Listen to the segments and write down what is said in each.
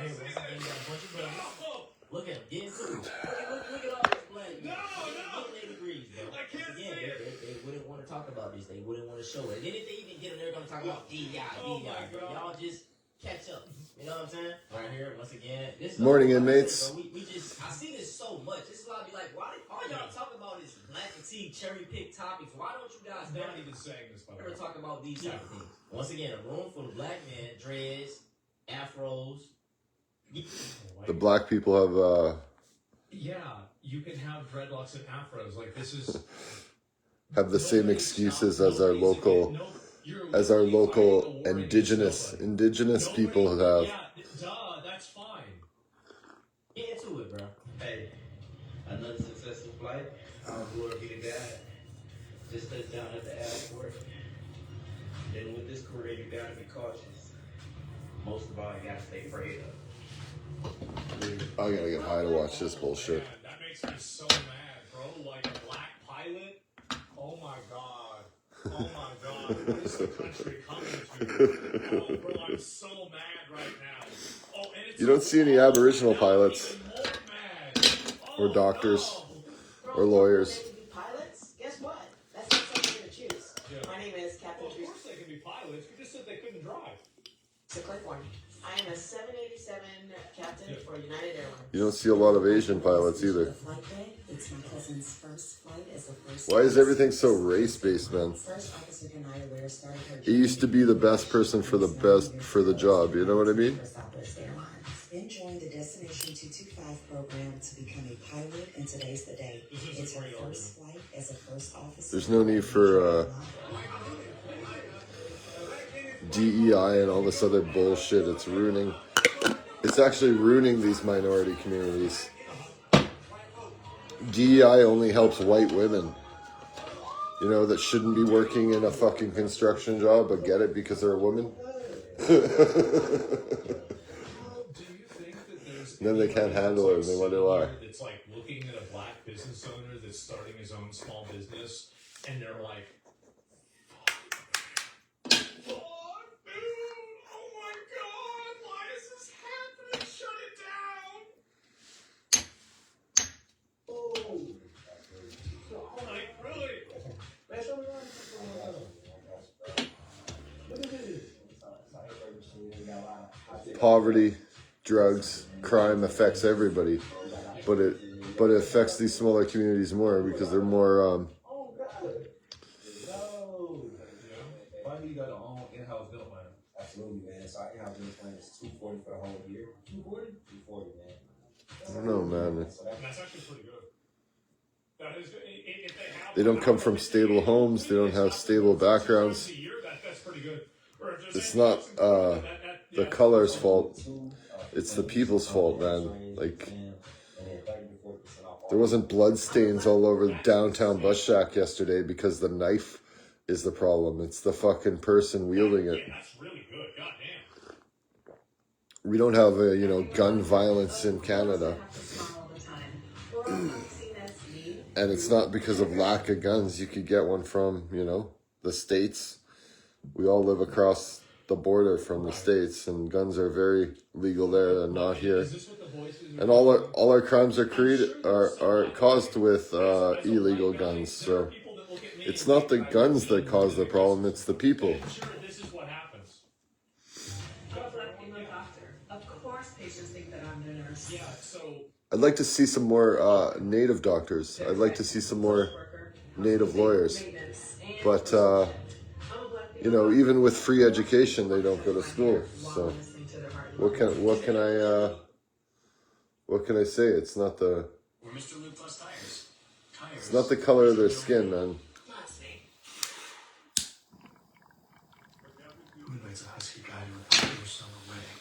here, once again, you got a bunch of brothers. Look at them, get into it. Look at all this black. Look, they degrees, bro. I can't Again, see it. they wouldn't want to talk about this. They wouldn't want to show it. And then if they even get them, they're going to talk about DEI. Bro. Y'all just catch up. You know what I'm saying? Right here, once again. This Morning, inmates. Bro, we just, I see this so much. This is why I be like, why all y'all talk about this black fatigue, cherry pick topics? Why don't you guys Not even saying this, by the way. ever talk about these type of things? Once again, a room full of black men, dreads, afros. The black people have Yeah, you can have dreadlocks and afros. Like, this is... have the same excuses as our local indigenous people have. Yeah, duh, that's fine. Get into it, bro. Hey, another successful flight. Glory be to God. Just touched down at the airport. Then with this career, you gotta be cautious. Most of all, you gotta stay prayed up. I gotta get high to watch this bullshit. Man, that makes me so mad, bro. Like a black pilot. Oh my god. Oh my god. What is the country coming to? Oh, bro, I'm so mad right now. Oh, and it's You don't see any Aboriginal pilots even more mad. or doctors or lawyers. They can be pilots? Guess what? That's not something to choose. Yeah. My name is Captain Well, of Teresa course they can be pilots. You just said they couldn't drive. Clifford. I am a 787 captain for United Airlines. You don't see a lot of Asian pilots either. Flight day. It's my cousin's first flight as the first. Why is everything so race-based, man? First officer United Ware started her. It used to be the best person for the job. You know what I mean? For Southwest Airlines. Then joined the Destination 225 program to become a pilot, and today's the day. It's her first flight as a first officer. There's no need for DEI and all this other bullshit. It's actually ruining these minority communities. DEI only helps white women, you know, that shouldn't be working in a fucking construction job but get it because they're a woman. Do you think that there's Then they can't handle it and they wonder why. It's like looking at a black business owner that's starting his own small business, and they're like, "Fuck, dude! Oh my god! Why is this happening? Shut it down!" Like, really? Poverty, drugs, crime affects everybody, but it affects these smaller communities more because they're more Why do you got our own in-house bill plan? Absolutely, man. So our in-house bill plan is $240 for the whole year. $240, man. I don't know, man. That's actually pretty good. That is good. If they have, They don't come from stable homes. They don't have stable backgrounds. That's pretty good. It's not the color's fault. It's the people's fault, man. Like, there wasn't blood stains all over the downtown bus shack yesterday because the knife is the problem. It's the fucking person wielding it. That's really good. Goddamn. We don't have gun violence in Canada. And it's not because of lack of guns. You could get one from, the States. We all live across the border from the States, and guns are very legal there and not here. And all our crimes are caused with illegal guns. So it's not the guns that cause the problem; it's the people. This is what happens. I'm a doctor. Of course, patients think that I'm the nurse. Yeah. So. I'd like to see some more Native doctors. I'd like to see some more Native lawyers. But even with free education, they don't go to school. So what can I say? It's not the color of their skin, man. Who invites a husky guy to a popular summer wedding?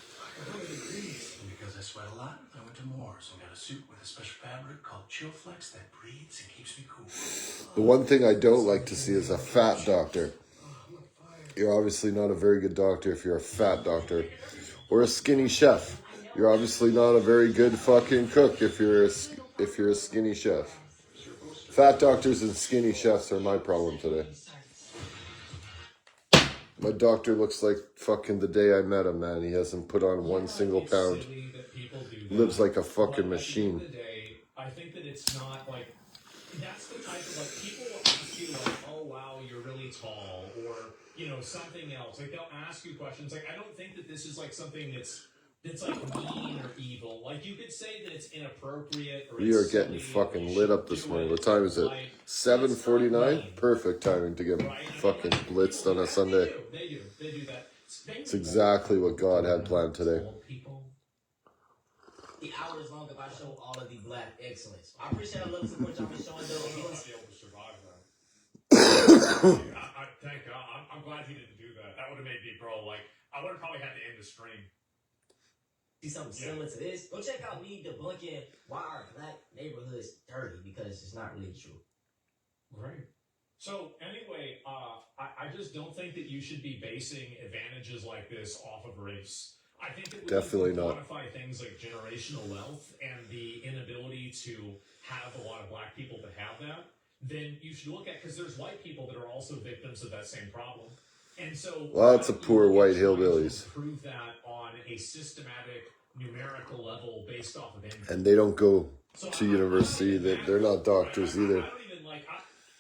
And because I sweat a lot, I went to Moore's and got a suit with a special fabric called Chillflex that breathes and keeps me cool. The one thing I don't like to see is a fat doctor. You're obviously not a very good doctor if you're a fat doctor. Or a skinny chef. You're obviously not a very good fucking cook if you're a skinny chef. Fat doctors and skinny chefs are my problem today. My doctor looks like fucking the day I met him, man. He hasn't put on one single It's pound. silly that people do that. Lives like a fucking But machine. At the end of the day, I think that it's not like that's the type of like people will ask you like, oh wow, you're really tall, or you know something else. Like they'll ask you questions. Like I don't think that this is like something that's like mean or evil. Like you could say that it's inappropriate. Or We are it's getting silly, fucking you lit up shouldn't this do morning. it. What time is it? Like, 7:49? Perfect timing to get fucking blitzed on a Sunday. They do that. It's exactly what God had planned today. The hour is long if I show all of the black excellence. I appreciate all the support y'all been showing though. I wouldn't be able to survive that. Thank God. I'm glad he didn't do that. That would have made me, bro. Like, I would have probably had to end the stream. See something similar to this? Go check out me debunking why our black neighborhoods dirty because it's not really true. Right. So anyway, I just don't think that you should be basing advantages like this off of race. I think that when Definitely you not. quantify things like generational wealth and the inability to have a lot of black people that have that, then you should look at, because there's white people that are also victims of that same problem. And so Lots of poor white trying to hillbillies. Prove that on a systematic numerical level based off of income. And they don't go So to university. They're not doctors either. I don't even like.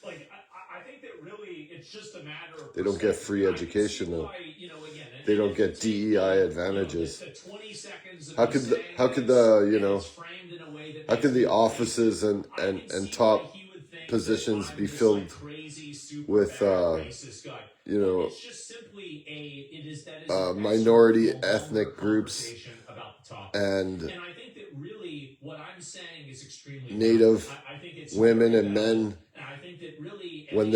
I think that really it's just a matter of. They don't get free education though. They don't get DEI advantages. How could the offices and top positions be filled with minority ethnic groups and I think that really what I'm saying is extremely Native I think it's women and men, I think that really when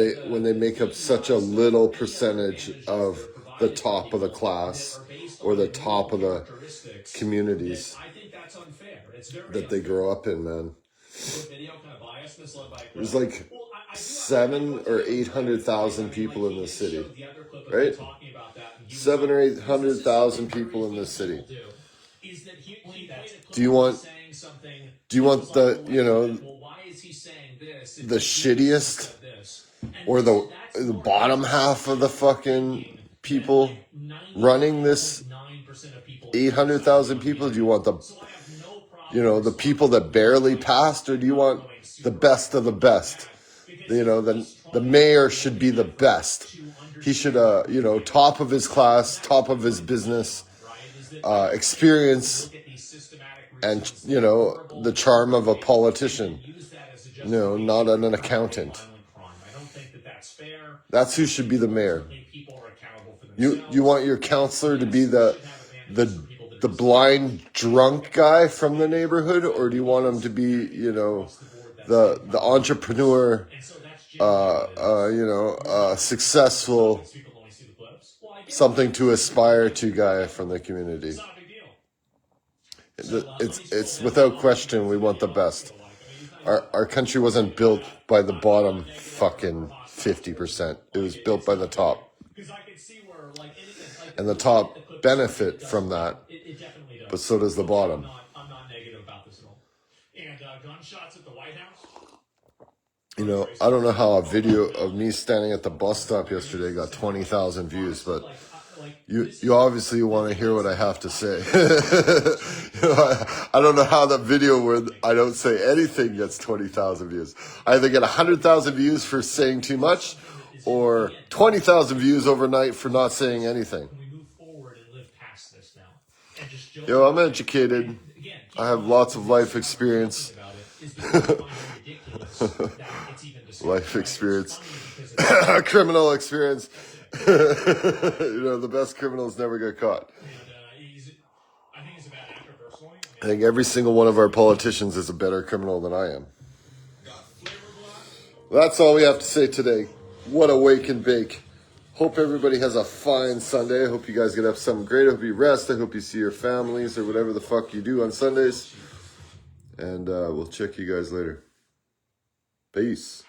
they make up such a little percentage of the top of the class or the top of the communities I think that's unfair. It's very that they grow up in, man. video kind of bias misled by There's like 700,000 or 800,000 people in this city, right? 700,000 or 800,000 people in this city. Do you want the the shittiest or the bottom half of the fucking people running this 800,000 people? Do you want the people that barely passed, or do you want the best of the best? The mayor should be the best. He should top of his class, top of his business, experience, and the charm of a politician. Not an accountant. That's who should be the mayor. You want your counselor to be the blind drunk guy from the neighborhood, or do you want him to be the entrepreneur, successful, something to aspire to guy from the community? It's without question we want the best. Our country wasn't built by the bottom fucking 50%. It was built by the top. And the top benefit from that, but so does the bottom. I'm not negative about this at all. And gunshots at the White House. I don't know how a video of me standing at the bus stop yesterday got 20,000 views, but you obviously want to hear what I have to say. I don't know how that video where I don't say anything gets 20,000 views. I either get 100,000 views for saying too much, or 20,000 views overnight for not saying anything. I'm educated. I have lots of life experience. Life experience. Criminal experience. The best criminals never get caught. I think every single one of our politicians is a better criminal than I am. That's all we have to say today. What a wake and bake. Hope everybody has a fine Sunday. I hope you guys get up something great. I hope you rest. I hope you see your families or whatever the fuck you do on Sundays. And we'll check you guys later. Peace.